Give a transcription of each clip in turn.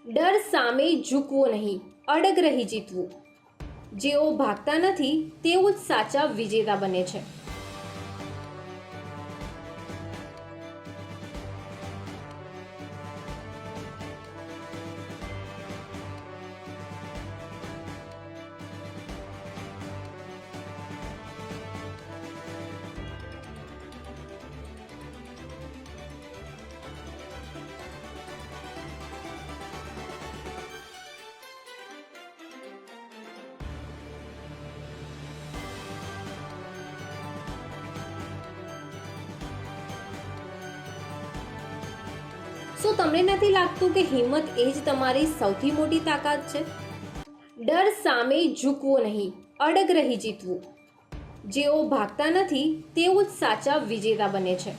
ડર સામે ઝૂકવો નહીં, અડગ રહી જીતવું. જેઓ ભાગતા નથી તેઓ જ સાચા વિજેતા બને છે. શું તમને નથી લાગતું કે હિંમત એ જ તમારી સૌથી મોટી તાકાત છે? ડર સામે ઝૂકવો નહીં, અડગ રહી જીતવું. જેઓ ભાગતા નથી તેઓ જ સાચા વિજેતા બને છે.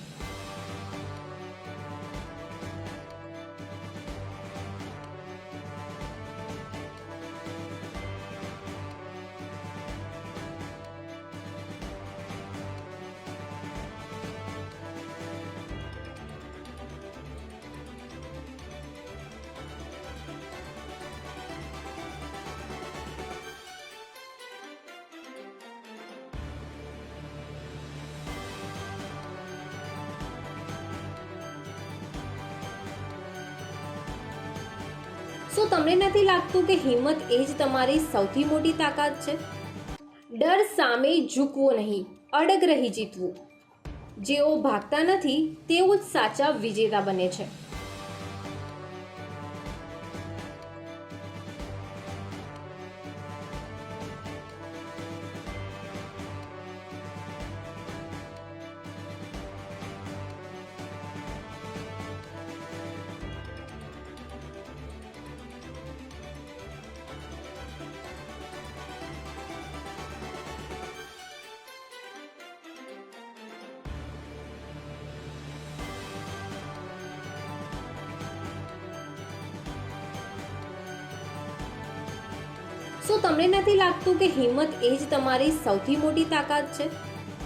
શું તમને નથી લાગતું કે હિંમત એ જ તમારી સૌથી મોટી તાકાત છે? ડર સામે ઝૂકવો નહીં, અડગ રહી જીતવું. જેઓ ભાગતા નથી તેઓ જ સાચા વિજેતા બને છે. શું તમને નથી લાગતું કે હિંમત એ જ તમારી સૌથી મોટી તાકાત છે?